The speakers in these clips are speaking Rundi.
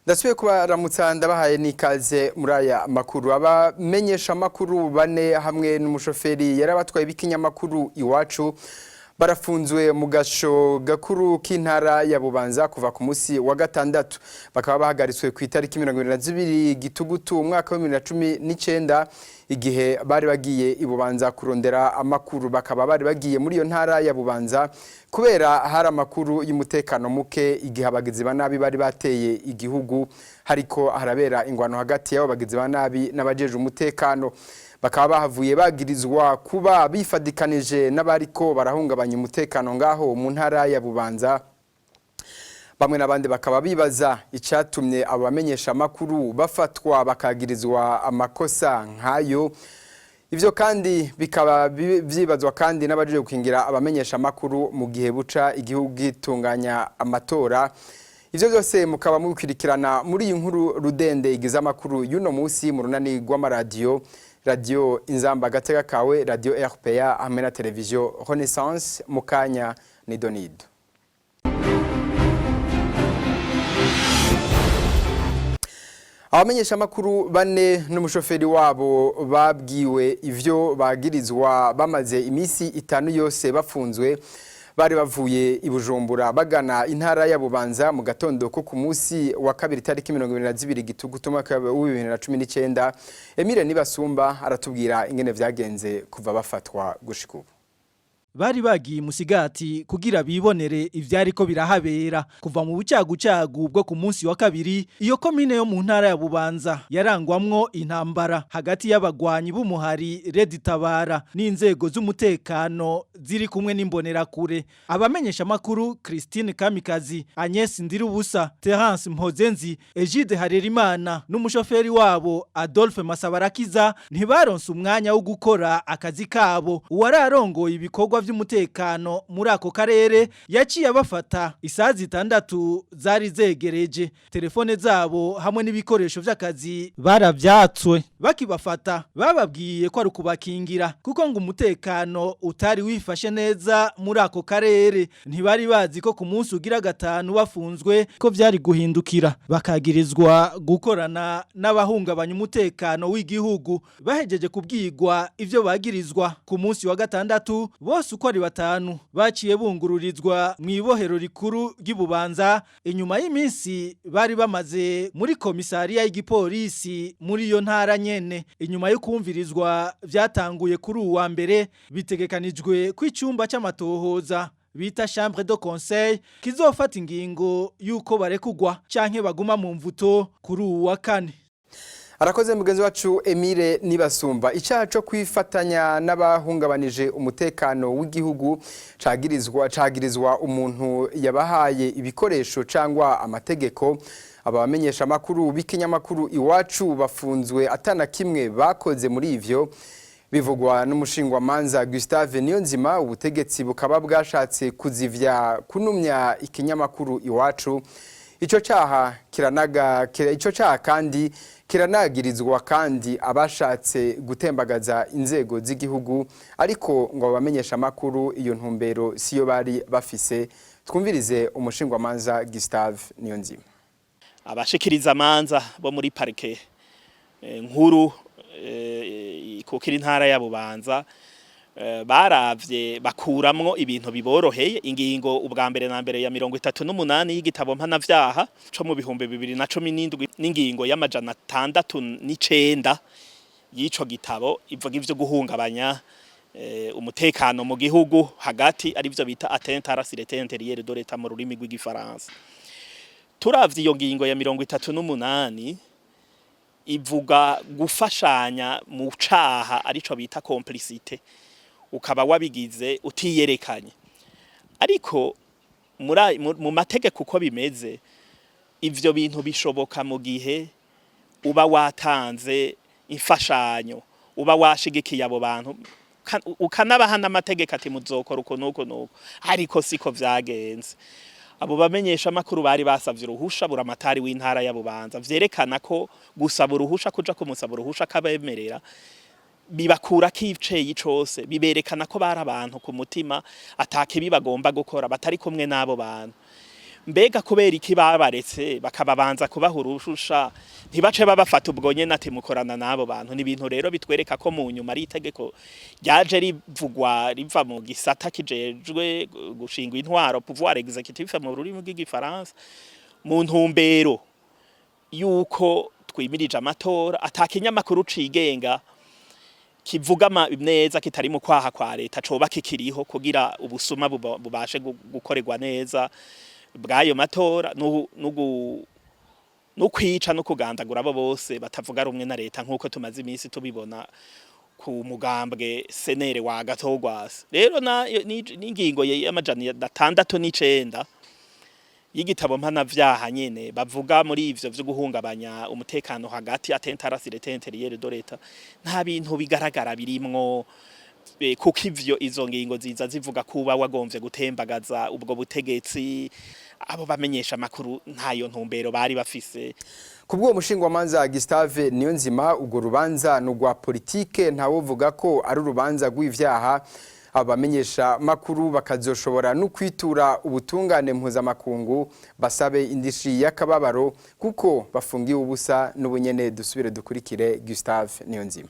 Ndasubiye kubaramutsa ndabahaye nikaze muri aya makuru. Abamenyeshamakuru bane hamwe n'umushoferi yarabatwaye bikinyamakuru Iwacu barafunzwe mu gasho gakuru k'intara ya Bubanza kuva ku munsi wa gatandatu. Bakaba bahagaritswe ku itariki 22 Gitugutu umwaka wa 2019 igihe bari bagiye ibubanza kurondera amakuru. Bakaba bari bagiye muri iyo ntara ya Bubanza kubera hari amakuru y'umutekano muke igihe abagizi banabi bari bateye igihugu hariko harabera ingwano hagati y'abo bagizi banabi n'abajeje umutekano. Bakaba bahavuye bagirizwa kuba bifadikanije n'abariko barahungabanya umutekano ngaho mu ntara ya Bubanza. Bamwe n'abandi bakaba bibaza icatumye abamenyeshamakuru bafatwa bakagirizwa amakosa nkayo. Ivyo kandi bikaba vyibazwa kandi n'abaje gukingira abamenyeshamakuru mu gihe buca igihugu gitunganya amatora. Ivyo byose mukaba mubikurikirana muri iyi nkuru rudende igiza amakuru y'uno munsi mu runani rw'amaradiyo, radio Inzamba Agateka kawe, radio RPA hamwe na televiziyo Renaissance. Mukanya ni Donido. Abamenyeshamakuru bane n'umushoferi wabo babwiwe ivyo bagirizwa bamaze imisi 5 yose bafunzwe. Bari bavuye i Bujumbura bagana intara ya Bubanza mu gatondo ko ku munsi wa kabiri tariki 22 Gitugutu umwaka wa 2019. Emile Nibasumba aratubwira ingene vyagenze kuva bafatwa gushika ubu. Bari bagiye musigati kugira bibonere ivyariko birahabera kuva mu bucagucagu bwo ku munsi wa kabiri. Iyo komine yo mu ntara ya Bubanza yarangwamwo intambara hagati y'abagwanyi b'umuhari Red Tabara n'inzego z'umutekano ziri kumwe n'imbonera kure. Abamenyeshamakuru Christine Kamikazi, Agnes Ndirubusa, Terence Mpozenzi, Egide Harerimana n'umushoferi wabo Adolphe Masabarakiza ntibaronse umwanya wo gukora akazi kabo. Uwararongoye ibikorwa vy'umutekano muri ako karere yaciye abafata isaha 6 zari zegereje. Telefone zabo hamwe n'ibikoresho vy'akazi baravyatswe. Bakibafata bababwiye ko ari kubakingira kuko ngo umutekano utari wifashe neza muri ako karere. Ntibari bazi ko ku munsi ugira gatanu bafunzwe ko vyari guhindukira bakagirizwa gukorana n'abahungabanya umutekano w'igihugu. Bahejeje kubwirwa ivyo bagirizwa ku munsi wa gatandatu, bose uko ari 5 baciye bungururizwa mu ibohero rikuru ry'Ibubanza. Inyuma y'iminsi bari bamaze muri komisariya y'igipolisi muri iyo ntara nyene. Inyuma yo kumvirizwa vyatanguye kuri uwa mbere, bitegekanijwe ku icumba c'amatohoza bita chambre de conseil kizofata ingingo yuko barekugwa canke baguma mu mvuto kuri uwa kane. Arakoze mugenzi wacu Emile Nibasumba. Icaha cyo kwifatanya n'abahungabanije umutekano w'igihugu cagirizwa umuntu yabahaye ibikoresho cangwa amategeko. Abamenyeshamakuru bikinyamakuru Iwacu bafunzwe atana kimwe bakoze muri ivyo. Bivugwa n'umushingwa manza Gustave Niyonzima. Ubutegetsi bukaba bwashatse kuzivya kunumya ikinyamakuru Iwacu. Ico caha kandi kiranagirizwa kandi abashatse gutembagaza inzego z'igihugu, ariko ngo abamenyesha makuru iyo ntumbero siyo bari bafise. Twumvirize umushingwa manza Gustave Niyonzima. Abashikiriza amanza bo muri parike nkuru ikukira intara ya Bubanza baravye bakuramwo ibintu biboroheye. Ingingo ubwa mbere na mbere ya 38 y'igitabo mpanavyaha co mu bihumbi 2017 n'ingingo y'amajana 69 y'ico gitabo ivuga ivyo guhungabanya umutekano mu gihugu hagati, ari byo bita atteinte à la sécurité intérieure de l'État mu rurimi rw'igifaransa. Turavye iyo ngingo ya 38 ivuga gufashanya mu caha arico bita complicité, ukaba wabigize utiyerekanye. Ariko mu mategeko uko bimeze, ivyo bintu bishoboka mu gihe uba watanze imfashanyo, uba washigikiye abo bantu, ukanabahana amategeko ati muzokora uko nuko, ariko siko vyagenze. Abo bamenyeshamakuru bari basavye uruhusha buramatari w'intara ya Bubanza, vyerekana ko gusaba uruhusha kuja kumusaba uruhusha kabemerera bibakura k'iceye cose, biberekana ko bari abantu ku mutima atakibi bagomba gukora batari kumwe n'abo bantu. mbega kubera iki babaretse bakababanza kubaha urushusha ntibace babafata ubwo nyene ati mukorana n'abo bantu n'ibintu rero bitwereka ko mu nyuma ari itegeko ryaje rivugwa riva mu gisata kijejwe gushingwa intwaro pouvoir exécutif mu rurimi rw'igifaransa mu ntumbero yuko twimirije amatora atakinyamakuru cigenga kivuga neza kitari mu kwaha kwa leta coba kikiriho kugira ubusuma bubashe gukorerwa neza bw'ayo matora no kwica no kugandagura abo bose batavuga rumwe na leta nk'uko tumaze iminsi tubibona ku mugambwe senere wa gatogwasa rero n'ingingo y'amajana 609 y'igitabo mpanavyaha nyene bavuga muri ivyo vyo guhungabanya umutekano hagati atentara siretenteriere do leta nta bintu bigaragara birimwo kuko ivyo izo ngingo ziza zivuga kuba wagomvye gutembagaza ubwo butegetsi abo bamenyesha makuru ntayo ntumbero bari bafise kubwo mushingwa manza Gustave Niyonzima ugo rubanza n'ugwa politike ntawovuga ko ari urubanza rw'ivyaha abamenyesha makuru bakazoshobora no kwitura ubutungane mpuzamakungu basabe indishi y'akababaro kuko bafungiye ubusa n'ubunyene dusubire dukurikire Gustave Niyonzima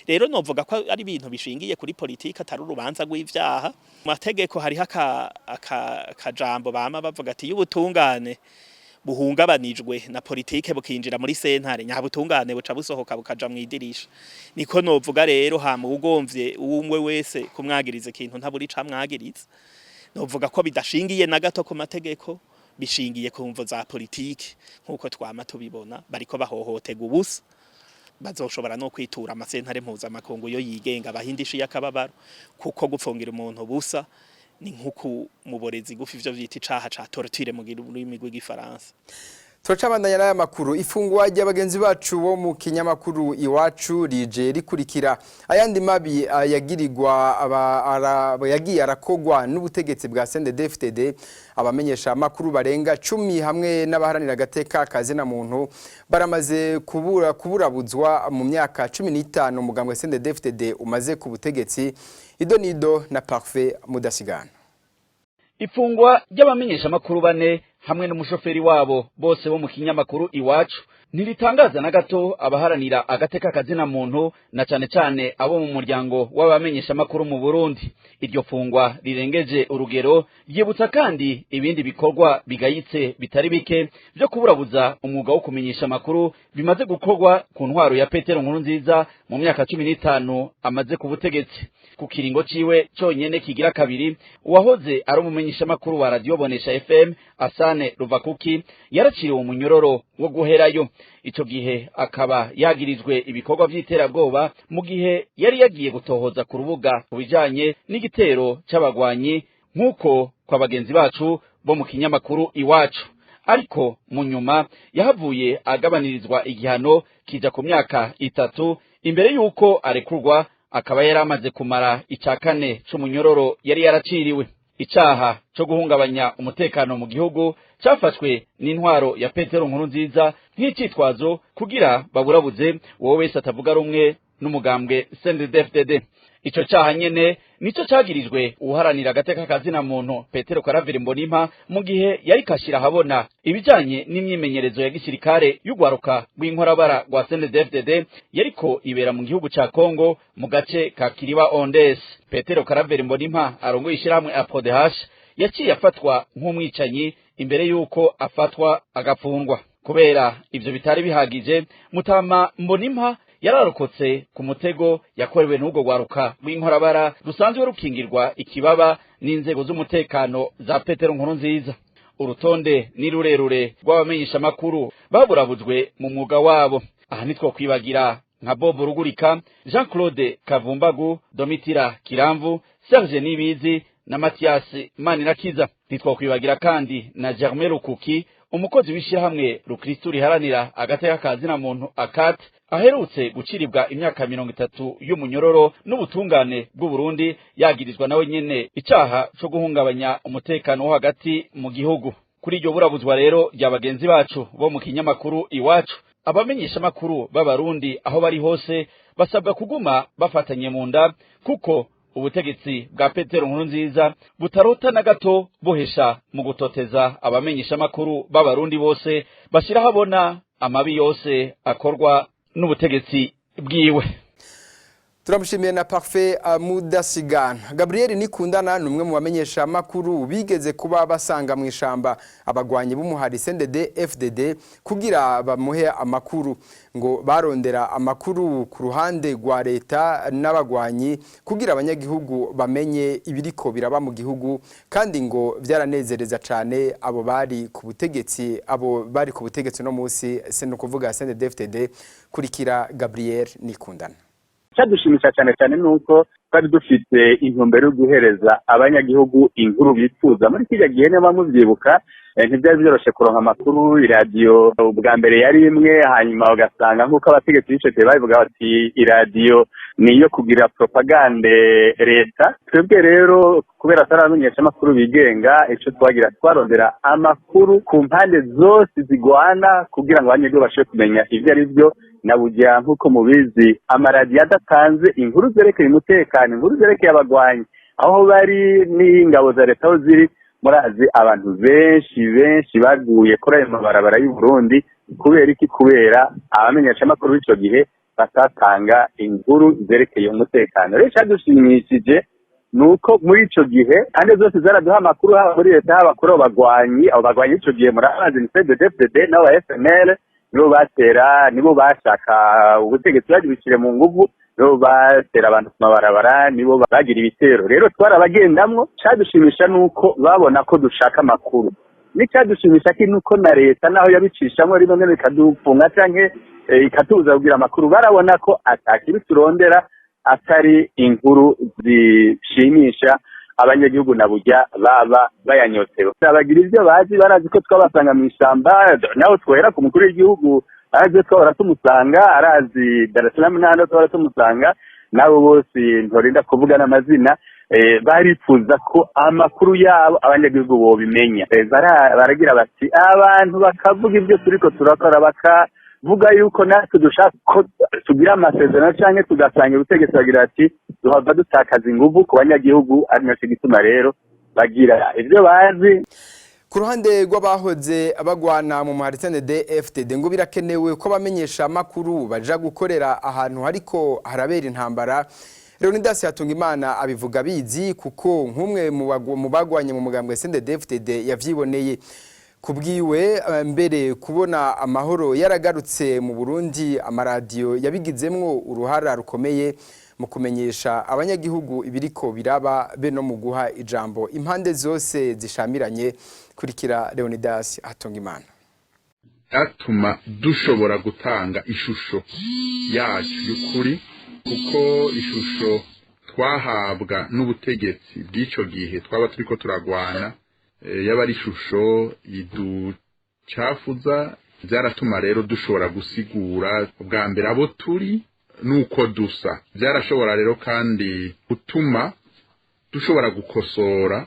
rero novuga ko ari ibintu bishingiye kuri politika atari urubanza rw'ivyaha mu mategeko hari akajambo bama bavuga ati y'ubutungane buhungabanijwe na politike bukinjira muri sentare nyabutungane buca busohoka bukaja mu idirisha niko novuga rero hama ugomvye umwe wese kumwagiriza ikintu ntaburi camwagiriza novuga ko bidashingiye na gato ku mategeko bishingiye ku mvo za politike nkuko twama tubibona bariko bahohotega ubusa bazoshobora no kwitura amasentare mpuzamakungu yo yigenga bahindisha yakababaro kuko gupfungira umuntu busa ni nkuko muborezi gufi ivyo vyita icaha ca torture mu rurimi rw'igifaransa turacabandanya n'aya makuru ifungwa ry'abagenzi bacu bo mu kinyamakuru Iwacu rije rikurikira ayandi mabi yagirirwa yagiye arakogwa n'ubutegetsi bwa CNDD FDD abamenyesha makuru barenga 10 hamwe n'abaharanira agatelka kazina muntu baramaze kuburabuzwa mu myaka 15 umugambwe CNDD FDD umaze ku butegetsi idonido na Parfait mudasigana ifungwa ry'abamenyeshamakuru bane hamwe n'umushoferi wabo bose bo mu kinyamakuru Iwacu ntiritangaza na gato abaharanira agateka kazina muntu na cane cane abo mu muryango w'abamenyeshamakuru mu Burundi iryo fungwa rirengeje urugero ryibutsa kandi ibindi bikorwa bigayitse bitari bike byo kuburabuza umwuga wo kumenyesha makuru bimaze gukorwa ku ntwaro ya Petero Nkurunziza mu myaka 15 amaze ku butegetsi ku kiringo ciwe cyonyene kigira kabiri uwahoze ari umumenyesha makuru wa radio Bonesha FM Asane Ruvakuki yaraciriwe umunyororo wo guherayo ico gihe akaba yagirizwe ibikorwa by'iterabwoba mu gihe yari yagiye gutohoza ku rubuga kubijanye n'igitero c'abagwanyi nkuko kwa bagenzi bacu bo mu kinyamakuru Iwacu ariko mu nyuma yahavuye agabanirizwa igihano kija ku myaka 3 imbere yuko arekurwa akaba yaramaze kumara icakane c'umunyororo yari yaraciriwe icaha cyo guhungabanya umutekano mu gihugu cyafashwe n'intwaro ya Petero Nkurunziza nk'icitwazo kugira baburabuze wowe wese atavuga rumwe n'umugambwe CNDD FDD ico caha nyene nico cagirijwe uharanira agateka kazina muntu Petero Karaveri Mbonimpa mu gihe yari kashira habona ibijanye n'imyimenyerezo ya gisirikare y'ugwaruka rw'inkorabara rwa CNDD FDD yariko ibera mu gihugu ca Kongo mu gace ka Kiriba Ondes Petero Karaveri Mbonimpa arongoye ishiramwe APODH yaciye afatwa nk'umwicanyi imbere yuko afatwa agafungwa kubera ivyo bitari bihagije Mutama Mbonimpa yararokotse ku mutego yakorewe n'ubwo gwaruka rw'inkorabara rusanzwe rukingirwa ikibaba n'inzego z'umutekano za Petero Nkurunziza urutonde ni rurerure rw'abamenyesha makuru baburabujwe mu mwuga wabo aha nitwo kwibagira nka Bob Rugurika Jean Claude Kavumbagu Domitira Kiramvu Serge Nibizi na Mathias Manirakiza nitwo kwibagira kandi na Germain Rukuki umukozi w'ishyirahamwe Rukristo riharanira agateka kazina muntu akat aherutse guciribwa imyaka 30 y'umunyororo n'ubutungane bw'u Burundi yagirizwa nawe nyene icaha cyo guhungabanya umutekano wo hagati mu gihugu kuri iryo burabuzwa rero y'abagenzi bacu bo mu kinyamakuru Iwacu abamenyesha makuru b'abarundi aho bari hose basabwa kuguma bafatanye mu nda kuko ubutegetsi bwa Petero Nkurunziza butarota na gato buhesha mu gutoteza abamenyeshamakuru b'abarundi bose bashira habona amabi yose akorwa n'ubutegetsi bwiwe. Turamushimiye na Parfait Mudasigana. Gabriel Nikundana numwe mu bamenyesha makuru bigeze kuba basanga mu ishamba abagwanyi b'umuhari CNDD FDD kugira bamuhe amakuru ngo barondera amakuru ku ruhande rwa leta n'abagwanyi kugira abanyagihugu bamenye ibiriko biraba mu gihugu kandi ngo byaranezereza cyane abo bari ku butegetsi no munsi se no kuvuga CNDD FDD kurikira Gabriel Nikundana. Cyadushimisha cyane nuko twari dufite intumbero yo guhereza abanyagihugu inkuru bifuza muri kijya gihe niba muvyibuka ntibyari byoroshe kuronka amakuru iradiyo ubwa mbere yari imwe hanyuma ugasanga nk'uko abategetsi b'icete babivuga bati iradiyo niyo kugira propagande leta twebwe rero kubera ataramenyesha amakuru bigenga ico twagira twarondera amakuru ku mpande zose zigwana kugira ngo abanyagihugu bashobore kumenya ivyo ari byo nabujya nkuko mubizi amaradiyo adatanze inkuru zerekeye umutekano inkuru zerekeye abagwanyi aho bari n'ingabo za leta aho ziri murazi abantu benshi baguye kuri ayo mabarabara y'u Burundi kubera abamenyesha amakuru b'ico gihe batatanga inkuru zerekeye umutekano rero cyadushimishije nuko muri ico gihe kandi zose zaraduha amakuru haba muri leta haba kuri abo bagwanyi ico gihe murazi ni CNDD FDD n'aba FNL nibo batera nibo bashaka ubutegetsi bagibishire mu nguvu nibo batera abantu ku mabarabara nibo bagira ibitero rero twarabagendamwo cyadushimisha nuko babona ko dushaka amakuru n'icadushimisha nuko na leta naho yabicishamwe rimwe n'imwe ikadufunga canke ikatubuza kugira amakuru barabona ko atakiri turondera atari inkuru zishimisha abanyagihugu nabujya baba bayanyotewe bagira ivyo bazi barazi ko twabasanga mu ishamba naho twera ku mukuru w'igihugu arazi twabara tumusanga arazi Dar es Salaam n'ahandi twabara tumusanga nabo bose ntorinda kuvuga n'amazina barifuza ko amakuru yabo abanyagihugu bo bimenya baragira bati abantu bakavuga ivyo turiko turakora bakavuga yuko natwe dushaka ko tugira amasezerano canke tugasanga ubutegetsi bagira ati duhava dutakaza inguvu ku banyagihugu ari naco gituma rero bagira ivyo bazi. Ku ruhande rw'abahoze abagwana mu muhari CNDD FDD ngo birakenewe ko bamenyesha amakuru baja gukorera ahantu hariko harabera intambara. Leonidas Hatungimana abivuga bizi kuko nk'umwe mu bagwanye mu mugambwe CNDD FDD yavyiboneye kubwiwe mbere kubona amahoro yaragarutse mu Burundi amaradiyo yabigizemwo uruhara rukomeye mu kumenyesha abanyagihugu ibiriko biraba be no mu guha ijambo impande zose zishamiranye kurikira Leonidas Hatungimana. Atuma dushobora gutanga ishusho yacu y'ukuri kuko ishusho twahabwa n'ubutegetsi bw'ico gihe twaba turiko turagwana yaba ishusho iducafuza byaratuma rero dushobora gusigura ubwa mbere abo turi nuko dusa byarashobora rero kandi gutuma dushobora gukosora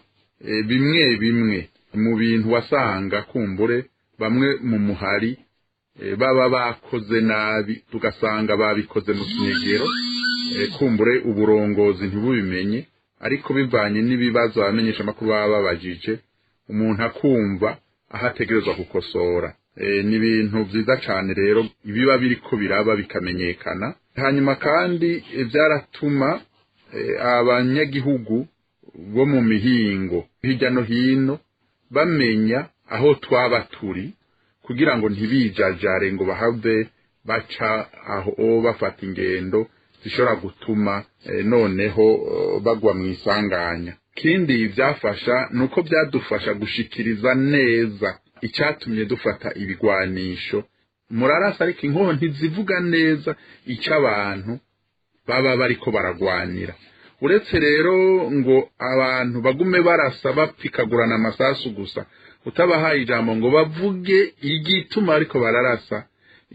bimwe mu bintu wasanga kumbure bamwe mu muhari baba bakoze nabi tugasanga babikoze mu kinyegero kumbure uburongozi ntibubimenye ariko bivanye n'ibibazo abamenyesha amakuru baba babajije umuntu akumva ahategerezwa gukosora ni ibintu byiza cyane rero ibiba biriko biraba bikamenyekana hanyuma kandi byaratuma abanyagihugu bo mu mihingo hirya no hino bamenya aho twaba turi kugira ngo ntibijajare ngo bahave baca aho bafata ingendo zishobora gutuma noneho bagwa mu isanganya kindi byafasha nuko byadufasha gushikiriza neza icyatumye dufata ibigwanisho murarasa ariko inkoho ntizivuga neza icyo abantu baba bariko baragwanira uretse rero ngo abantu bagume barasa bapikagurana amasasu gusa utabahaye ijambo ngo bavuge igituma ariko bararasa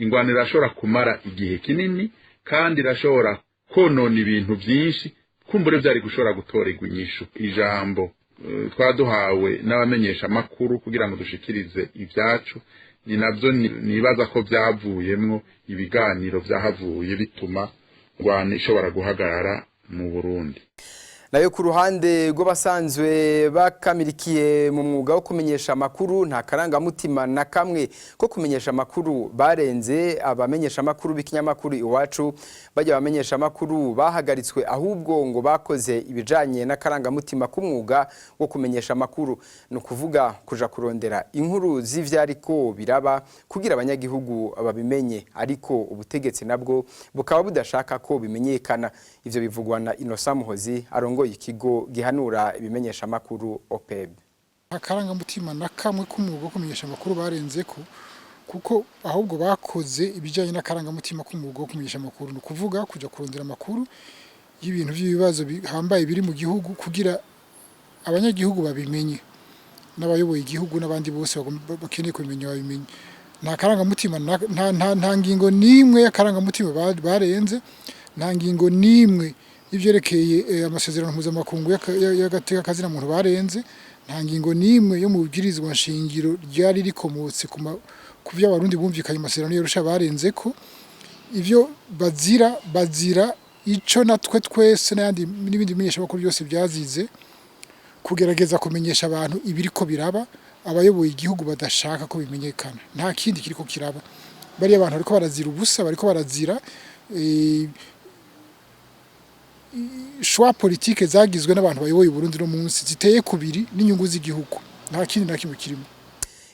ingwanira irashobora kumara igihe kinini kandi irashobora konona ibintu byinshi kumbure byari gushobora gutorerwa inyishu ijambo twaduhawe n'abamenyesha amakuru kugira ngo dushikirize ibyacu ni nabyo nibaza ko byavuyemwo ibiganiro byahavuye bituma rwana ishobora guhagarara mu Burundi. nayo ku ruhande rw'abasanzwe bakamirikiye mu mwuga wo kumenyesha amakuru nta karangamutima na kamwe ko kumenyesha amakuru barenze. Abamenyesha amakuru b'ikinyamakuru Iwacu bajya abamenyesha amakuru bahagaritswe ahubwo ngo bakoze ibijanye n'akarangamutima k'umwuga wo kumenyesha amakuru, no kuvuga kuja kurondera inkuru z'ivyariko biraba kugira abanyagihugu babimenye, ariko ubutegetsi nabwo bukaba budashaka ko bimenyekana. Ivyo bivugwa na Innocent Muhozi arongoye ikigo gihanura ibimenyesha amakuru OPEB. Akarangamutima na kamwe k'umwuga wo kumenyesha amakuru barenzeko, kuko ahubwo bakoze ibijanye n'akarangamutima k'umwuga wo kumenyesha amakuru, no kuvuga kuja kurondera amakuru y'ibintu by'ibibazo bihambaye biri mu gihugu kugira abanyagihugu babimenye, n'abayoboye igihugu n'abandi bose bakeneye kumenya babimenye. Nta karangamutima nta ngingo nimwe y'akarangamutima barenze, nta ngingo nimwe ivyerekeye amasezerano mpuzamakungu y'agateka kazina muntu barenze, nta ngingo nimwe yo mu bagirizwa nshingiro ryari rikomotse ku byo abarundi bumvikanye amasezerano y'Arusha barenzeko. Ivyo bazira ico natwe twese n'ibindi bimenyesha amakuru byose byazize kugerageza kumenyesha abantu ibiriko biraba, abayoboye igihugu badashaka ko bimenyekana. Nta kindi kiriko kiraba, bari abantu bariko barazira ubusa, bariko barazira shwa politike zagizwe n'abantu bayoboye Burundi no munsi ziteye kubiri n'inyungu z'igihugu, nta kindi na kimwe kirimo.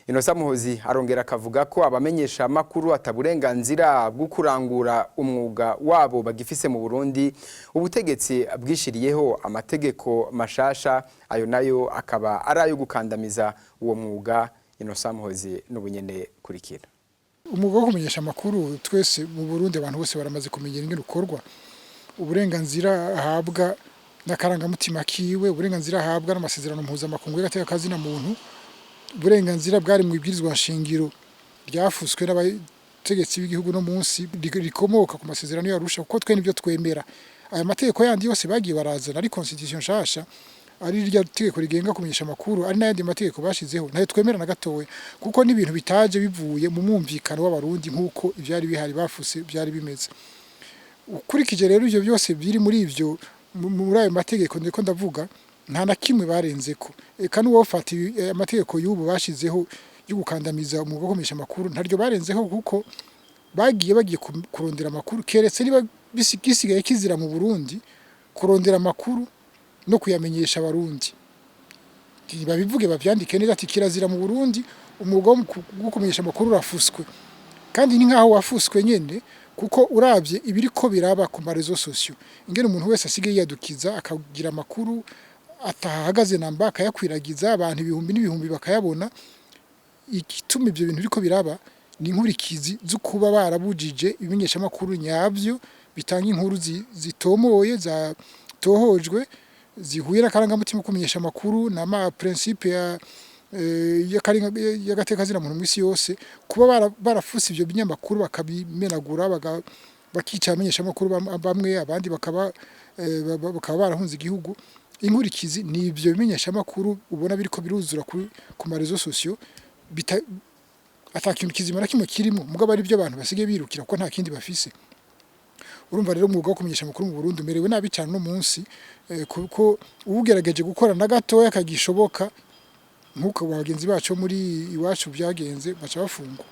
Innocent Muhozi arongera akavuga ko abamenyesha amakuru ataburenganzira bwo kurangura umwuga wabo bagifise mu Burundi, ubutegetsi bwishiriyeho amategeko mashasha, ayo nayo akaba ari ayo gukandamiza uwo mwuga. Innocent Muhozi n'ubunyene kurikira. Umwuga wo kumenyesha amakuru twese mu Burundi abantu bose baramaze kumenyera ingene ukorwa, uburenganzira ahabwa n'akarangamutima kiwe, uburenganzira ahabwa n'amasezerano mpuzamakungu y'agateka kazina muntu, uburenganzira bwari mu ibwirizwa nshingiro ryafuswe n'abategetsi b'igihugu no munsi rikomoka ku masezerano y'Arusha, kuko twe nibyo twemera. Aya mategeko yandi yose bagiye barazana ari constitution nshasha, ari rya tegeko rigenga kumenyesha amakuru, ari n'ayandi mategeko bashizeho, nayo twemera na gatowe, kuko n'ibintu bitaje bivuye mu mwumvikano w'abarundi nk'uko ivyari bihari bafuse byari bimeze. Ukurikije rero ivyo byose biri muri ivyo muri ayo mategeko ndiko ndavuga, nta na kimwe barenzeko. Eka n'uwo fata amategeko y'ubu bashizeho yo gukandamiza umwuga wo kumenyesha amakuru ntaryo barenzeho, kuko bagiye kurondera amakuru, keretse niba bisigaye kizira mu Burundi kurondera amakuru no kuyamenyesha abarundi. Babivuge bavyandike neza ati kirazira mu Burundi umwuga wo kumenyesha amakuru rafuswe, kandi ni nkaho wafuswe nyene, kuko uravye ibiriko biraba ku marezo sosio, ingene umuntu wese asigaye yadukiza akagira amakuru atahagaze namba akayakwiragiza abantu ibihumbi n'ibihumbi bakayabona. Igituma ibyo bintu biriko biraba ni inkurikizi zo kuba barabujije ibimenyesha amakuru nyavyo bitanga inkuru zitomoye zatohojwe zihuye n'akarangamutima kumenyesha amakuru n'ama principe y'agateka kazina muntu mwisi yose. Kuba barafuse ibyo binyamakuru bakabimenagura bakica amenyesha amakuru bamwe, abandi bakaba barahunze igihugu. Inkurikizi ni ibyo bimenyesha amakuru ubona biriko biruzura ku marezo sosio, atakintu kizima na kimwe kirimo, mugabo ari byo abantu basigaye birukira kuko nta kindi bafise. Urumva rero umwuga wo kumenyesha amakuru mu Burundi umerewe nabi cyane no munsi, kuko ugerageje gukora na gatoya kagishoboka nkuko bagenzi bacu muri Iwacu byagenze baca bafungwa.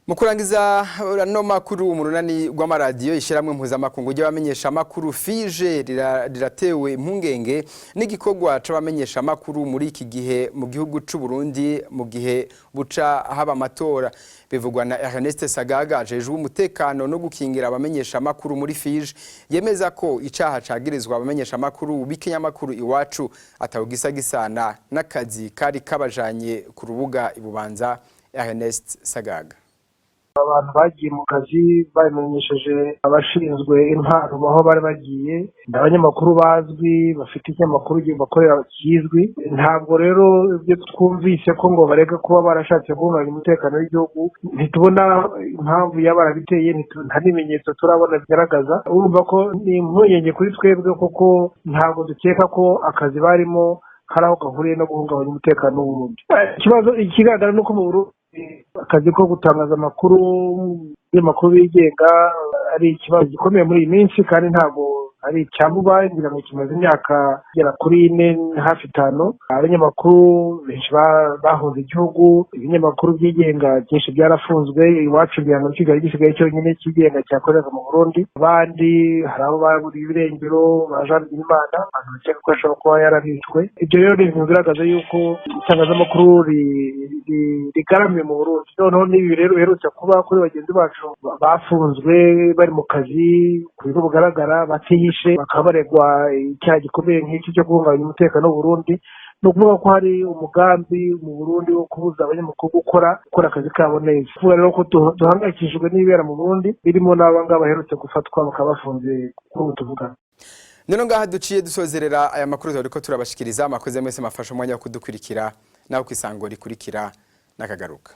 Mukurangiza no makuru umurunani rw'amaradiyo ishiramwe mpuzamakungu y'abamenyesha amakuru FIGE riratewe impungenge n'igikorwa c'abamenyesha amakuru muri iki gihe mu gihugu c'u Burundi mu gihe buca haba amatora. Bivugwa na Ernest Sagaga ajejwe umutekano no gukingira abamenyesha amakuru muri FIGE, yemeza ko icaha cagirizwa abamenyesha amakuru b'ikinyamakuru Iwacu atawugisa gisana n'akazi kari kabajanye ku rubuga Ibubanza. Ernest Sagaga: abantu bagiye mu kazi bamenyesheje abashinzwe intwaro aho bari bagiye, abanyamakuru bazwi bafite ikinyamakuru bakorera kizwi. Ntabwo rero ibyo twumvise ko ngo barega kuba barashatse guhungabanya umutekano w'igihugu, ntitubona impamvu yabarabiteye, nta n'ibimenyetso turabona bigaragaza. Urumva ko ni impungenge kuri twebwe, kuko ntabwo dukeka ko akazi barimo hari aho gahuriye no guhungabanya umutekano w'uburundi. Ikibazo ikigaragara nuko mu Burundi akazi ko gutangaza amakuru y'amakuru yigenga ari ikibazo gikomeye muri iyi minsi, kandi ntabwo ari icyavuba ngira ngo kimaze imyaka igera kuri 4 hafi 5. Abanyamakuru benshi bahunze igihugu, ibinyamakuru byigenga byinshi byarafunzwe, Iwacu byanga Kigali gisigaye cyonyine kigenga cyakorera mu Burundi. Abandi hari abo baburi ibirengero bajanye Imana abantu bakeka ko ashobora kuba yarabitswe. Ibyo rero ni ibintu bigaragaza yuko itangazamakuru rigaramiye mu Burundi. Noneho n'ibi rero biherutse kuba kuri bagenzi bacu bafunzwe bari mu kazi ku buryo bugaragara batihishe, bakaba baregwa icyaha gikomeye nk'iki cyo guhungabanya umutekano w'u Burundi. No kuvuga ko hari umugambi mu Burundi wo kubuza abanyamakuru gukora akazi kabo neza. Kuvuga rero ko duhangayikishijwe n'ibera mu Burundi birimo n'abangaba baherutse gufatwa bakaba bafunze kuri tuvugana. None ngaha duciye dusozerera aya makuru turiko turabashikiriza. Amakoze mwese mafasha umwanya wo kudukurikira naho kwisango rikurikira nakagaruka.